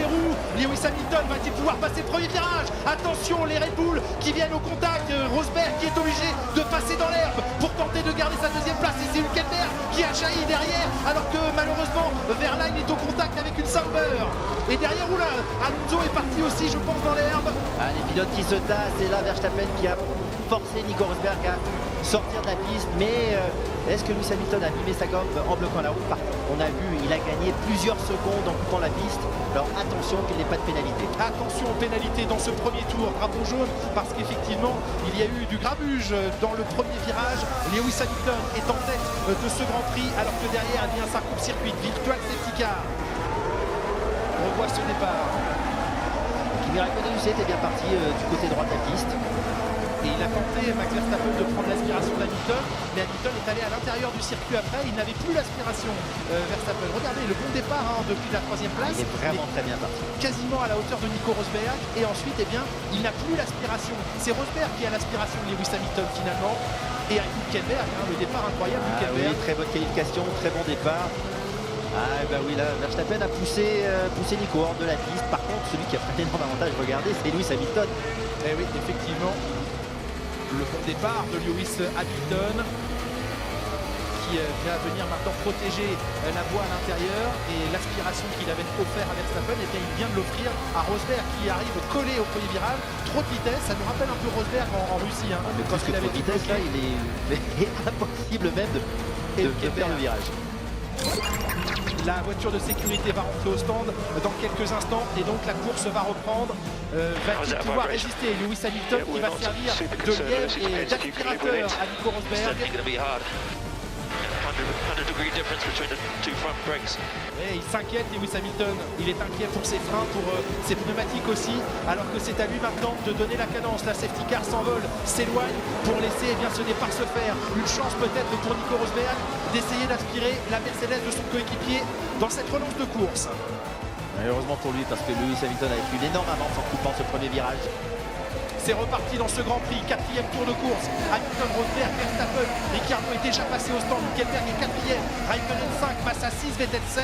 ses roues. Lewis Hamilton va-t-il pouvoir passer le premier virage? Attention, les Red Bull qui viennent au contact. Rosberg qui est obligé de passer dans l'herbe pour tenter de garder sa deuxième place. Et c'est Hülkenberg qui a jailli derrière, alors que malheureusement Verlaine est au contact avec une Sauber. Et derrière, oula, Alonso est parti aussi, je pense, dans l'herbe. Les pilotes qui se tassent, et là Verstappen qui a forcé Nico Rosberg à sortir de la piste, mais est-ce que Lewis Hamilton a abîmé sa gomme en bloquant la route? On a vu, il a gagné plusieurs secondes en coupant la piste, alors attention qu'il n'ait pas de pénalité. Attention aux pénalités dans ce premier tour, drapeau jaune, parce qu'effectivement il y a eu du grabuge dans le premier virage. Lewis Hamilton est en tête de ce Grand Prix, alors que derrière, eh bien, ça coupe circuit, virtual safety car. On revoit ce départ. Kimi Raikkonen était bien parti du côté droit de la piste. Et il a tenté, Max Verstappen, de prendre l'aspiration d'Hamilton, mais Hamilton est allé à l'intérieur du circuit après, il n'avait plus l'aspiration Verstappen. Regardez le bon départ depuis la troisième place. Il est vraiment très bien parti. Quasiment à la hauteur de Nico Rosberg, et ensuite, eh bien, il n'a plus l'aspiration. C'est Rosberg qui a l'aspiration de Lewis Hamilton finalement, et avec Hülkenberg, le départ incroyable Hülkenberg. Oui, très bonne qualification, très bon départ. Bah oui, là, Verstappen a poussé Nico hors de la piste. Par contre, celui qui a pris l'énorme avantage, regardez, c'est Lewis Hamilton. Eh oui, effectivement. Le bon départ de Lewis Hamilton qui vient venir maintenant protéger la voie à l'intérieur, et l'aspiration qu'il avait offert à Verstappen, et bien il vient de l'offrir à Rosberg qui arrive collé au premier virage. Trop de vitesse, ça nous rappelle un peu Rosberg en Russie. Mais quand il avait de vitesse, là, il est impossible même de faire le virage. La voiture de sécurité va rentrer au stand dans quelques instants, et donc la course va reprendre. Va-t-il pouvoir résister? Lewis Hamilton qui va servir de lièvre et d'aspirateur à Nico Rosberg. Et il s'inquiète, Lewis Hamilton. Il est inquiet pour ses freins, pour ses pneumatiques aussi, alors que c'est à lui maintenant de donner la cadence. La safety car s'envole, s'éloigne pour laisser ce départ se faire. Une chance peut-être pour Nico Rosberg d'essayer d'aspirer la Mercedes de son coéquipier dans cette relance de course. Et heureusement pour lui, parce que Lewis Hamilton avait pris une énorme avance en coupant ce premier virage. C'est reparti dans ce Grand Prix, quatrième tour de course. Hamilton, Rosberg, Verstappen, Ricciardo est déjà passé au stand, Hülkenberg est quatrième, Raikkonen 5, Massa 6, Vettel 7.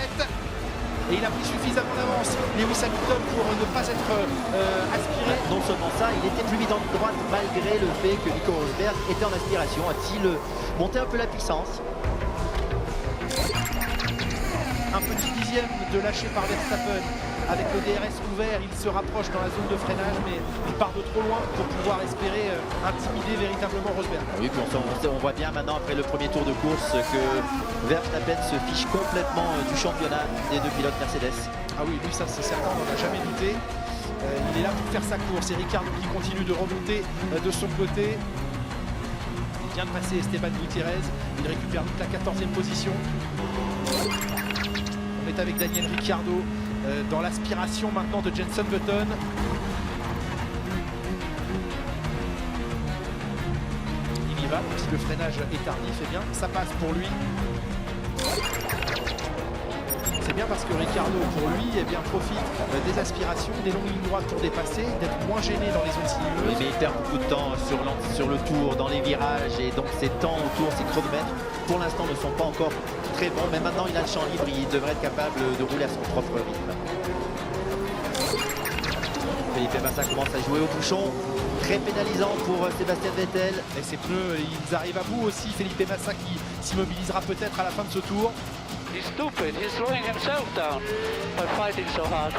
Et il a pris suffisamment d'avance, Lewis Hamilton, pour ne pas être aspiré. Non seulement ça, il était plus vite en droite malgré le fait que Nico Rosberg était en aspiration. A-t-il monté un peu la puissance? Un petit dixième de lâché par Verstappen. Avec le DRS ouvert, il se rapproche dans la zone de freinage, mais il part de trop loin pour pouvoir espérer intimider véritablement Rosberg. Oui, puis on voit bien maintenant après le premier tour de course que Verstappen se fiche complètement du championnat des deux pilotes Mercedes. Ah oui, lui ça c'est certain, on n'en a jamais douté. Il est là pour faire sa course, et Ricciardo qui continue de remonter de son côté. Il vient de passer Esteban Gutiérrez, il récupère donc la 14e position. On est avec Daniel Ricciardo dans l'aspiration maintenant de Jenson Button. Il y va, donc si le freinage est tardif, eh bien ça passe pour lui. C'est bien parce que Ricciardo, pour lui, eh bien, profite des aspirations, des longues lignes droites pour dépasser, d'être moins gêné dans les zones sinueuses. Oui, mais il perd beaucoup de temps sur le tour, dans les virages, et donc ses temps autour, ses chronomètres, pour l'instant ne sont pas encore très bons, mais maintenant il a le champ libre, il devrait être capable de rouler à son propre rythme. Felipe Massa commence à jouer au bouchon, très pénalisant pour Sébastien Vettel. Et ses pneus, ils arrivent à bout aussi. Felipe Massa qui s'immobilisera peut-être à la fin de ce tour. He's stupid. He's slowing himself down by fighting so hard.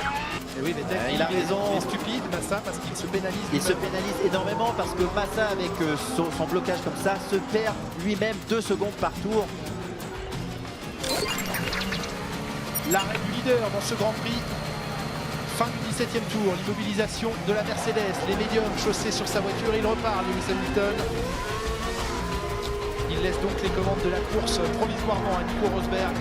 Et oui, Vettel, il a raison. Il est stupide, Massa, parce qu'il se pénalise. Il se pénalise énormément parce que Massa, avec son blocage comme ça, se perd lui-même 2 secondes par tour. L'arrêt du leader dans ce Grand Prix. Fin du 17e tour, l'immobilisation de la Mercedes. Les médiums chaussés sur sa voiture, il repart, Lewis Hamilton. Il laisse donc les commandes de la course provisoirement à Nico Rosberg.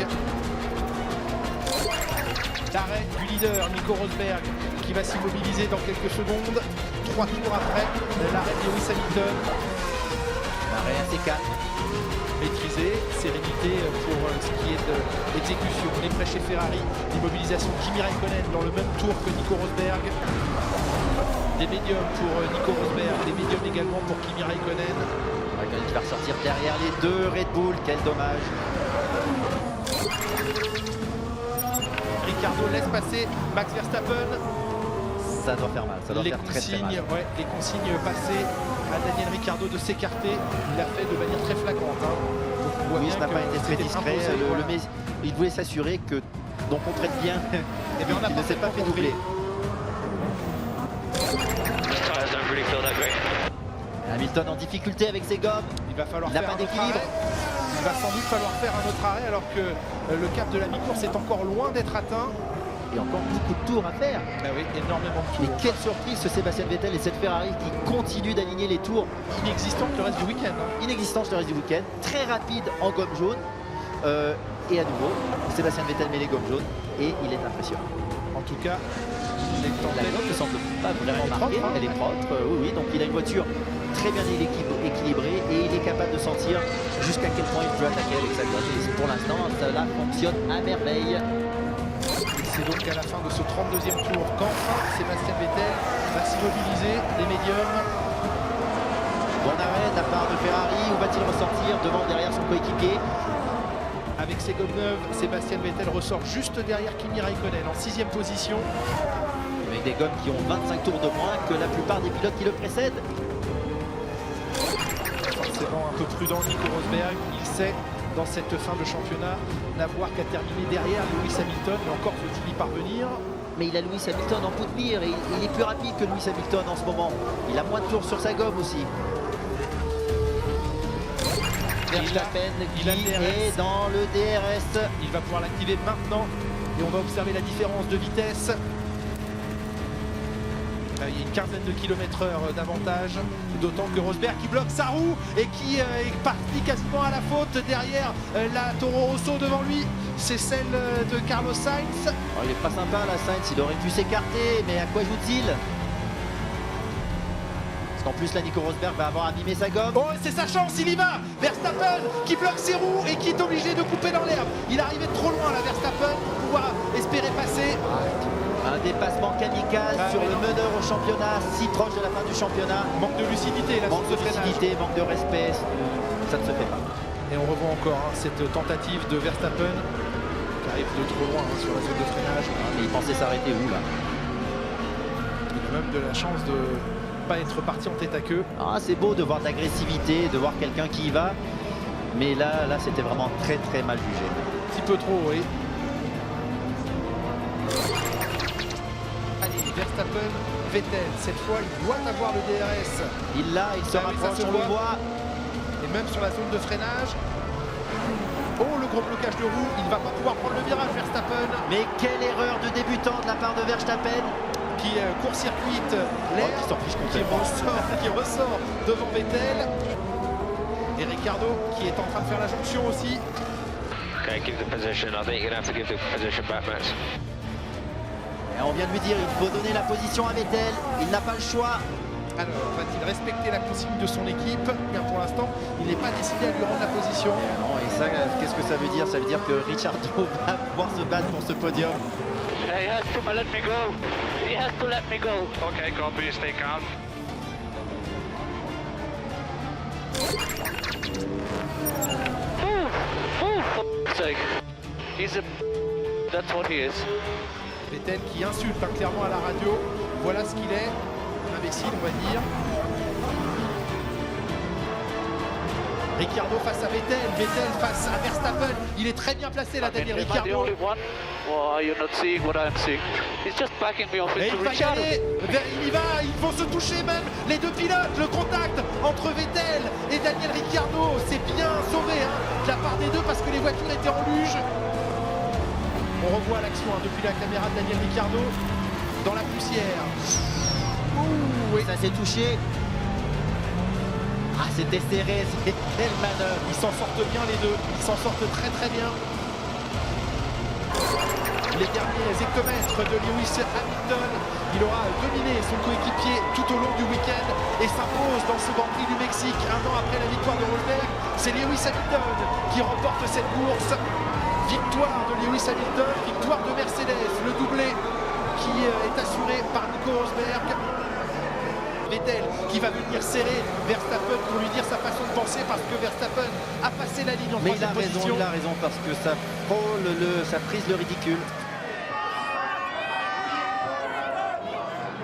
L'arrêt du leader, Nico Rosberg, qui va s'immobiliser dans quelques secondes. 3 tours après, l'arrêt de Lewis Hamilton. L'arrêt assez calme. Maîtrisé, sérénité pour ce qui est de l'exécution. On est prêt chez Ferrari. L'immobilisation de Kimi Raikkonen dans le même tour que Nico Rosberg. Des médiums pour Nico Rosberg, des médiums également pour Kimi Raikkonen. Raikkonen qui va ressortir derrière les deux Red Bull, quel dommage. Ricciardo laisse passer Max Verstappen. Ça doit faire mal, ça doit faire très très mal. Les consignes passées à Daniel Ricciardo de s'écarter, il l'a fait de manière très flagrante. Hein. Donc, on voit Oui, bien ça n'a que pas été très c'était discret. imposé, voilà. Il voulait s'assurer que donc on traite bien. Eh bien, on a Il ne s'est pas fait doubler. Tires don't really feel that great. Hamilton en difficulté avec ses gommes. Il va falloir Il n'a faire pas un autre d'équilibre. arrêt. Il va sans doute falloir faire un autre arrêt alors que le cap de la mi-course est encore loin d'être atteint. Et encore beaucoup de tours à faire. Ah oui, énormément de Mais tours. quelle surprise ce Sébastien Vettel et cette Ferrari qui continue d'aligner les tours. Inexistante le reste du week-end. Hein. Inexistence le reste du week-end. Très rapide en gomme jaune. Et à nouveau, Sébastien Vettel met les gommes jaunes et il est impressionnant. En tout cas, les temps La gomme ne semble pas vraiment Elle est marquée, propre, hein. elle est propre. Oui, donc il a une voiture très bien équilibrée et il est capable de sentir jusqu'à quel point il peut attaquer avec sa gomme. Et pour l'instant, cela fonctionne à merveille. C'est donc à la fin de ce 32e tour qu'enfin Sébastien Vettel va s'immobiliser les médiums. Bon arrêt de la part de Ferrari, où va-t-il ressortir devant derrière son coéquipier? Avec ses gommes neuves, Sébastien Vettel ressort juste derrière Kimi Raikkonen en 6e position. Avec des gommes qui ont 25 tours de moins que la plupart des pilotes qui le précèdent. Forcément un peu prudent Nico Rosberg, il sait dans cette fin de championnat n'avoir qu'à terminer derrière Lewis Hamilton, mais encore faut-il y parvenir. Mais il a Lewis Hamilton en bout de mire et il est plus rapide que Lewis Hamilton en ce moment. Il a moins de tours sur sa gomme aussi. Verstappen il a le qui DRS. est dans le DRS. Il va pouvoir l'activer maintenant et on va observer la différence de vitesse. Il y a une quinzaine de km/h d'avantage, d'autant que Rosberg qui bloque sa roue et qui est parti quasiment à la faute derrière la Toro Rosso devant lui. C'est celle de Carlos Sainz. Oh, il est pas sympa là, Sainz, il aurait pu s'écarter, mais à quoi joue-t-il? Parce qu'en plus là, Nico Rosberg va avoir abîmé sa gomme. Oh, c'est sa chance, il y va. Verstappen qui bloque ses roues et qui est obligé de couper dans l'herbe. Il arrivait trop loin là, Verstappen, pour pouvoir espérer passer. Un dépassement kamikaze sur le meneur au championnat, si proche de la fin du championnat. Manque de lucidité, là, Manque sur de ce freinage. lucidité, manque de respect, ça ne se fait pas. Et on revoit encore cette tentative de Verstappen qui arrive de trop loin sur la zone de freinage. Mais il pensait s'arrêter où là? Il a même de la chance de pas être parti en tête à queue. Ah, c'est beau de voir de l'agressivité, de voir quelqu'un qui y va. Mais là c'était vraiment très très mal jugé. Un petit peu trop, oui. Allez, Verstappen, Vettel, cette fois il doit avoir le DRS. Il l'a, il se Ah oui, ça rapproche, se on le voit. voit. Et même sur la zone de freinage. Oh, le gros blocage de roue, il ne va pas pouvoir prendre le virage, Verstappen, Mais quelle erreur de débutant de la part de Verstappen. qui court-circuite l'air, qui s'en fiche qui complètement. ressort devant Vettel. Et Ricciardo qui est en train de faire la jonction aussi. Okay, give the position. I think you're going to have to give the position back, Max. Et on vient de lui dire, il faut donner la position à Vettel. Il n'a pas le choix. Alors, va-t-il respecter la consigne de son équipe? Bien, pour l'instant, il n'est pas décidé à lui rendre la position. Non, et ça, qu'est-ce que ça veut dire? Ça veut dire que Ricciardo va pouvoir se battre pour ce podium. He has to let me go. He has to let me go. Okay, copy. Stay calm. For f***'s sake. He's a... That's what he is. Vettel qui insulte clairement à la radio. Voilà ce qu'il est. Un imbécile, on va dire. Ricciardo face à Vettel. Vettel face à Verstappen. Il est très bien placé là, Daniel Am I the Ricciardo. only one? Or are you not seeing what I'm seeing? He's just backing me off Et into il va y Ricciardo. aller, il y va, ils vont se toucher même, les deux pilotes, le contact entre Vettel et Daniel Ricciardo, c'est bien sauvé de la part des deux parce que les voitures étaient en luge. On revoit l'action depuis la caméra de Daniel Ricciardo dans la poussière. Ouh, oui. Ça s'est touché. Ah, c'était serré, c'est quelle manœuvre. Ils s'en sortent bien les deux, ils s'en sortent très très bien. Les derniers hectomètres de Lewis Hamilton, il aura dominé son coéquipier tout au long du week-end et s'impose dans ce Grand Prix du Mexique un an après la victoire de Rosberg. C'est Lewis Hamilton qui remporte cette course. Victoire de Lewis Hamilton, victoire de Mercedes, le doublé qui est assuré par Nico Rosberg. Vettel qui va venir serrer Verstappen pour lui dire sa façon de penser parce que Verstappen a passé la ligne en Mais il troisième a raison, position. parce que ça frôle ça frise le ridicule.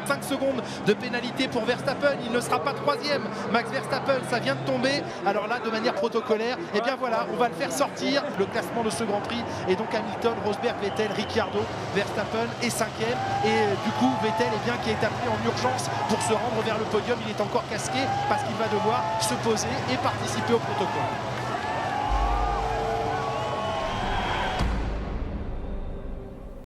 5 secondes de pénalité pour Verstappen, il ne sera pas troisième. Max Verstappen, ça vient de tomber. Alors là, de manière protocolaire, et bien voilà, on va le faire sortir, le classement de ce Grand Prix. Et donc Hamilton, Rosberg, Vettel, Ricciardo, Verstappen est cinquième. Et du coup, Vettel qui est appelé en urgence pour se rendre vers le podium. Il est encore casqué parce qu'il va devoir se poser et participer au protocole.